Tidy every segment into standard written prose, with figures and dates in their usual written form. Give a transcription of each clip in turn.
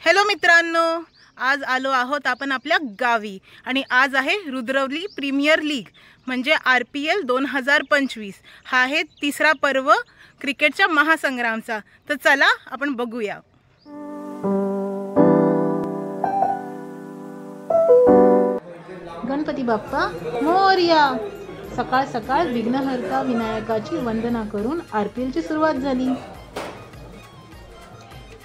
Hello मित्रांनो, आज आलो आहोत आपण आपल्या गावी आणि आज आहे रुद्रवली प्रीमियर लीग म्हणजे RPL 2025। हा आहे तिसरा पर्व क्रिकेटच्या महासंग्रामचा। तर चला आपण बघूया। गणपती बाप्पा मोरया। सकाळ सकाळ विघ्नहर्ता विनायकाची वंदना करून RPLची सुरुवात झाली।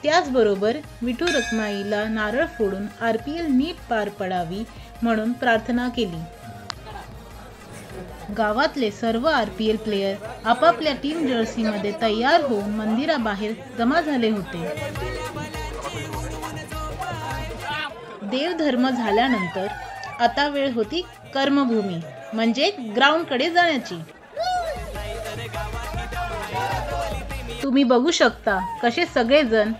त्याचबरोबर विठू रखमाईला नारळ फोडून RPL नीट पार पडावी म्हणून प्रार्थना केली। गावातले सर्व RPL प्लेयर आपापल्या टीम जर्सीमध्ये तयार होऊन मंदिराबाहेर जमा झाले होते। देवधर्म झाल्यानंतर आता वेळ होती कर्मभूमी म्हणजे ग्राउंडकडे जाण्याची। तुम्ही बघू शकता कसे सगळेजण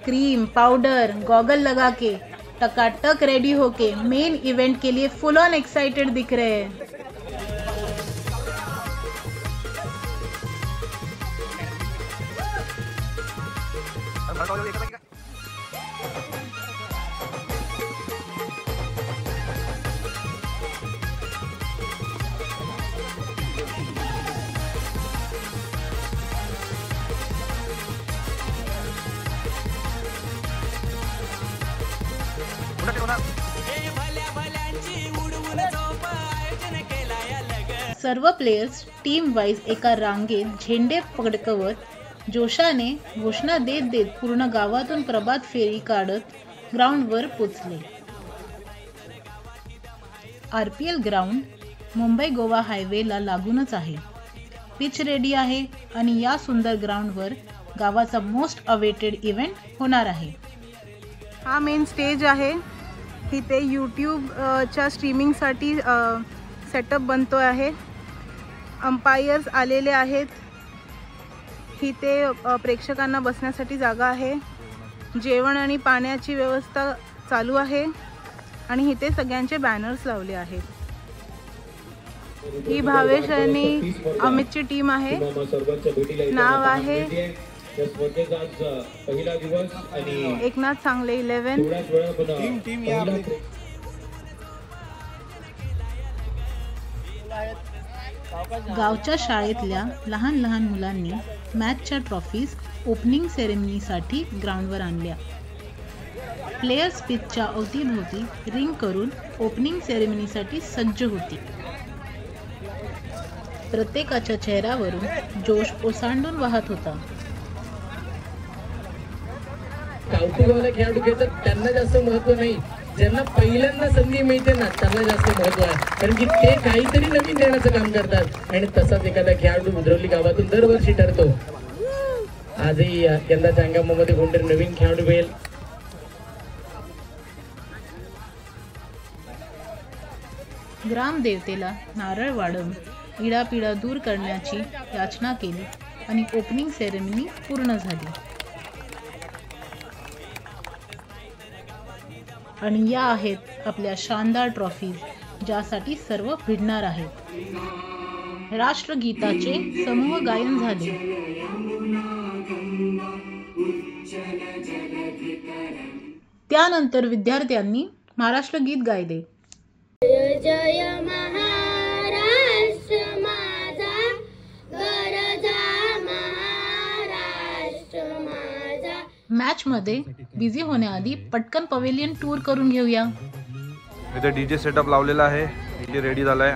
क्रीम पाउडर गॉगल लगा के टकाटक रेडी होके मेन इवेंट के लिए फुल ऑन एक्साइटेड दिख रहे हैं। सर्व प्लेयर्स टीम वाइज एका रांगेत झेंडे फडकवत जोशाने घोषणा देत देत पूर्ण गावातून प्रभात फेरी काढत ग्राउंडवर पोचले। RPL ग्राउंड मुंबई गोवा हायवेला लागूनच आहे। पिच रेडी आहे आणि या सुंदर ग्राउंडवर गावाचा मोस्ट अवेटेड इव्हेंट होणार आहे। हा मेन स्टेज आहे। इथे यूट्यूबच्या स्ट्रीमिंगसाठी सेटअप बनतो आहे। अंपायर्स आलेले आहेत। इथे प्रेक्षकांना बसण्यासाठी जागा आहे। जेवण आणि पाण्याची व्यवस्था चालू आहे आणि इथे सगळ्यांचे बॅनर्स लावले आहेत। ही भावेश आणि अमितची टीम आहे। नाव आहे एकनाथ चांगले 11। गावच्या शाळेतल्या लहान लहान मुलांनी मॅचच्या ट्रॉफीज ओपनिंग सेरेमनीसाठी ग्राउंडवर आणल्या। प्लेयर्स पिचच्या अवतीभोवती रिंग करून ओपनिंग सेरेमनीसाठी सज्ज होती। प्रत्येकाच्या चेहऱ्यावरून जोश ओसांडून वाहत होता। कौतुकाला खेळाडू घेतात त्यांना जास्त महत्व नाही, ज्यांना पहिल्यांदा संधी मिळते ना त्यांना जास्त महत्व आहे, कारण की ते काहीतरी नवीन देण्याचं काम करतात आणि तसाच एखादा खेळाडू रुद्रवली गावातून दरवर्षी ठरतो। आजही यंदाच्या हंगामामध्ये कोणतरी नवीन खेळाडू मिळेल। ग्रामदेवतेला नारळ वाढवून इडापिडा दूर करण्याची याचना केली आणि ओपनिंग सेरेमनी पूर्ण झाली। आणि या आहेत आपल्या शानदार ट्रॉफीज ज्यासाठी सर्व भिडणार आहेत। राष्ट्रगीताचे समूह गायन झाले। त्यानंतर विद्यार्थ्यांनी महाराष्ट्र गीत गायले। जय महाराष्ट्र माझा गरजा महाराष्ट्र माझा। मॅच मध्ये बिझी होण्याआधी पटकन पवेलियन टूर करून घेऊया। इथे डीजे सेटअप लावलेला आहे। डीजे रेडी झालाय।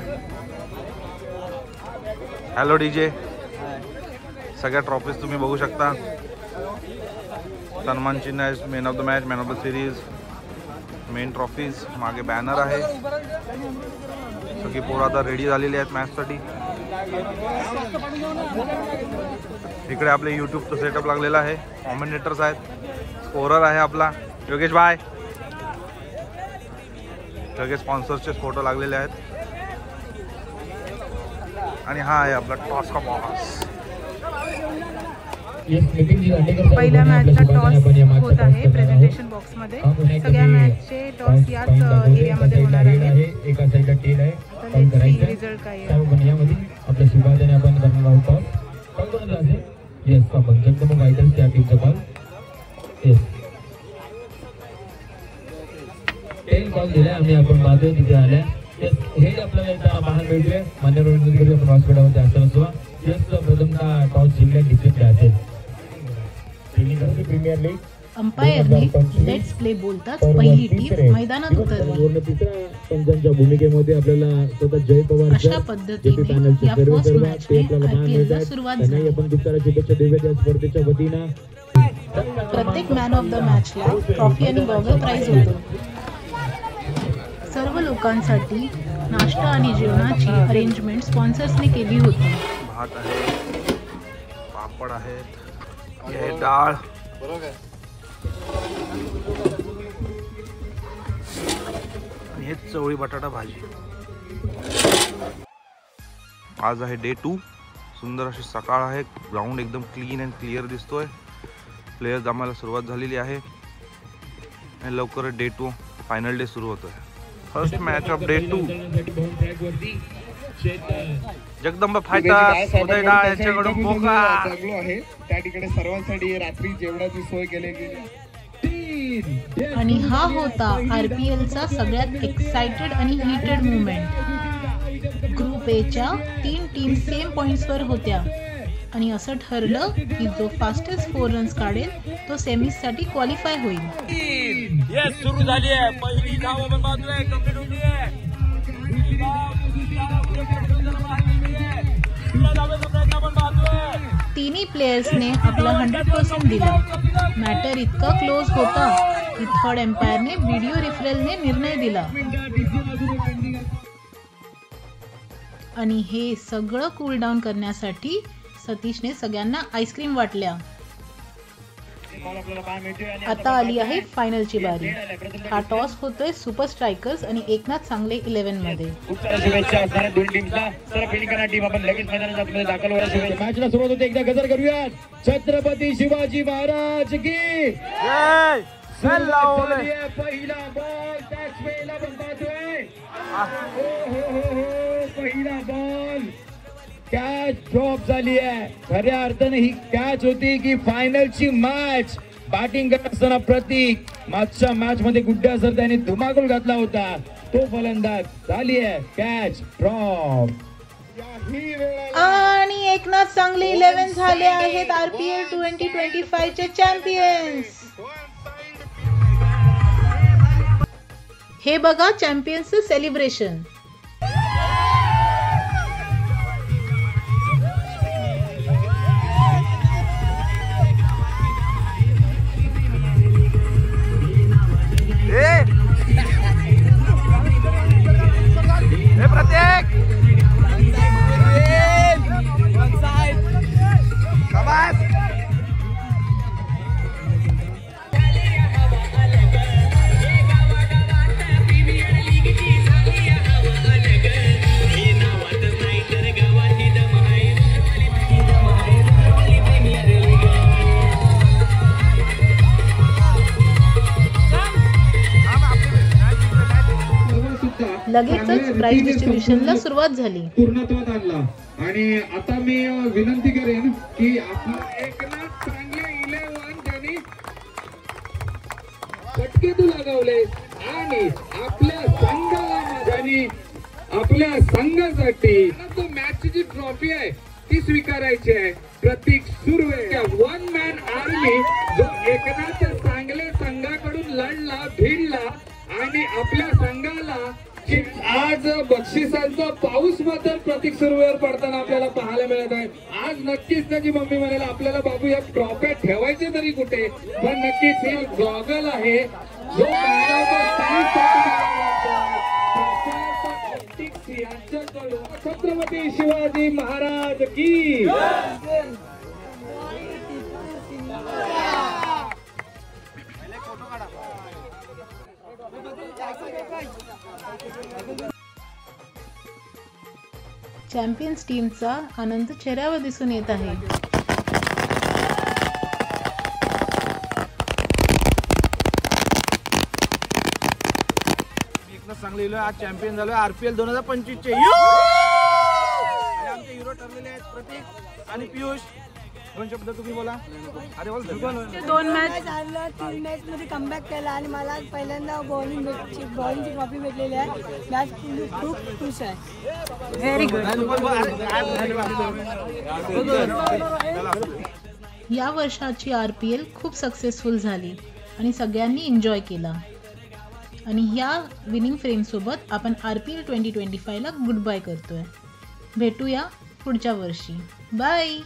Hello DJ. सगळ्या ट्रॉफीज तुम्ही बघू शकता। सन्मान चिन्ह आहे, man of the match, man of the series, main trophies, मागे बॅनर आहे। सगळी पोरं आता रेडी झालेली आहेत मॅचसाठी। इकडे आपले यूट्यूबचं सेटअप लागलेला आहे। कॉमेंटेटर्स आहेत, स्कोरर आहे आपला योगेश भाई, सगळे स्पॉन्सर्सचे फोटो लागलेले आहेत आणि हा आहे आपला टॉस का बॉस। पहिल्या मॅचचा टॉस होत आहे प्रेझेंटेशन बॉक्स मध्ये। सगळ्या मॅचचे टॉस याच एरियामध्ये होणार आहेत। एका साईडला टेल आहे, रिझल्ट काय आहे आपल्या शिवाजाने आपण करणार आहोत। येस आपण एकदम वाईडर त्या टीमचा बॉल। येस कॉल दिलाय आम्ही, आपण पाहतोय तिथे आल्या. हे आपल्याला एकदा पाहायला मिळतोय. मान्यवर आपण हॉस्पिटलमध्ये असताना सुद्धा प्रथमतः टॉस जिंकल्या डिसिप्लिन असेल. प्रीमियर लीग अंपायरने लेट्स प्ले बोलताच पहिली टीम मैदानात उतरली. तिसऱ्या पंचांच्या भूमिकेमध्ये आपल्याला स्वतः जय पवार अशा पद्धतीने या फर्स्ट मॅचने IPL ला सुरुवात झाली. आपण दुसऱ्या शुभेच्छा देऊया या स्पर्धेच्या वतीनं. प्रत्येक मॅन ऑफ द मॅचला ट्रॉफी आणि गॉगल प्राइज होतो. सर्व लोकांसाठी नाश्ता आणि जेवणाची अरेंजमेंट स्पॉन्सर्सने केली होती. भात आहे, पापड आहेत, हे डाळ, आणि हे चवळी बटाटा भाजी. आज आहे डे 2. सुंदर अशी सकाळ आहे. ग्राउंड एकदम क्लीन अँड क्लिअर दिसतोय. प्लेयर्स जमायला सुरुवात झालेली आहे आणि लवकरच डे 2 फायनल डे सुरू होतोय. First match of day 2. Jagdamba fighters Uday Dal यांच्याकडून पोकार आहे. त्या ठिकाणी सर्वांसाठी रात्री जेवणाची सोय केली गेली. आणि हा होता RPL चा सगळ्यात एक्साइटेड आणि हिटेड मुवमेंट. ग्रुप ए च्या 3 टीम सेम पॉइंट्सवर होत्या आणि असं ठरलं की जो फास्टेस्ट 4 रन्स काढेल तो सेमीज साठी क्वालिफाय होईल. येस सुरू झाली आहे. पहिली धाव आपण बाजूला कंप्लीट होती आहे. तिन्ही प्लेयर्सने आपला 100% दिला. मॅटर इतका क्लोज होता की थर्ड एम्पायरने व्हिडिओ रेफरलने निर्णय दिला आणि हे सगळं कूल डाऊन करण्यासाठी सतीशने सगळ्यांना आईस्क्रीम वाटल्या. आता आली आहे फायनलची बारी. हा टॉस होतोय सुपर स्ट्रायकर्स आणि एकनाथ सांगले 11 मध्ये. शुभेच्छा असणाऱ्या दोन टीमला. सर्व फिल्डिंग करणारी टीम आपण लगेच मैदानात दाखल होण्याची मॅचला सुरुवात होते. एकदा गजर करूयात. छत्रपती शिवाजी महाराज की पहिला बॉल त्याच वेळेला बनतोय. पहिला बॉल कॅच ड्रॉप झाली आहे. खऱ्या अर्थाने ही कॅच होती की फायनलची मॅच. बॅटिंग करत असताना प्रतीक मागच्या मॅच मध्ये गुड्डा सर त्याने धुमाकूळ घातला होता. तो फलंदाज झाली आहे कॅच ड्रॉप. आणि एकनाथ सांगली 11 झाले आहेत RPL 2025 चे चॅम्पियन्स. हे बघा चॅम्पियन्सचं सेलिब्रेशन. लगेचच प्राइज डिस्ट्रीब्युशनला सुरुवात झाली. पूर्णत्वात आणला आणि आता मी विनंती करेन की आपला एकनाथ सांगले 11 त्यांनी फटके तू लगावले आणि आपल्या संघासाठी तो मॅचची जी ट्रॉफी आहे ती स्वीकारायची आहे. प्रतीक सुर्वे 1 मॅन आर्मी जो एकनाथ सांगले संघाकडून लढला भिडला आणि आपल्या संघाला आज बक्षिसांचा पाऊस मात्र प्रतीक सुर्वेवर पडताना आपल्याला पाहायला मिळत आहे. आज नक्कीच त्याची मम्मी म्हणाला आपल्याला बाबू या ट्रॉफ्या ठेवायचे तरी कुठे, पण नक्कीच हे गॉगल आहे जो यांच्याकडून छत्रपती शिवाजी महाराज की चॅम्पियन्स टीमचा आनंद चेहऱ्यावर दिसून येत आहे. सांगली आज चॅम्पियन झालोय RPL 2025 चे. आमचे हिरो ठरलेले आहेत प्रतीक आणि पियुष. दोन शब्द तुम्ही बोला. अरे बोल. 2 मॅच चाललं 3 मॅच मध्ये कमबॅक केला आणि मला पहिल्यांदा बॉलिंगची ट्रॉफी भेटलेली आहे. मॅच खूप खुश आहे. Very good. या वर्षाची RPL खूप सक्सेसफुल झाली आणि सगळ्यांनी एन्जॉय केला. आणि ह्या विनिंग फ्रेमसोबत आपण RPL 2025ला गुड बाय करतोय. भेटूया पुढच्या वर्षी. बाय.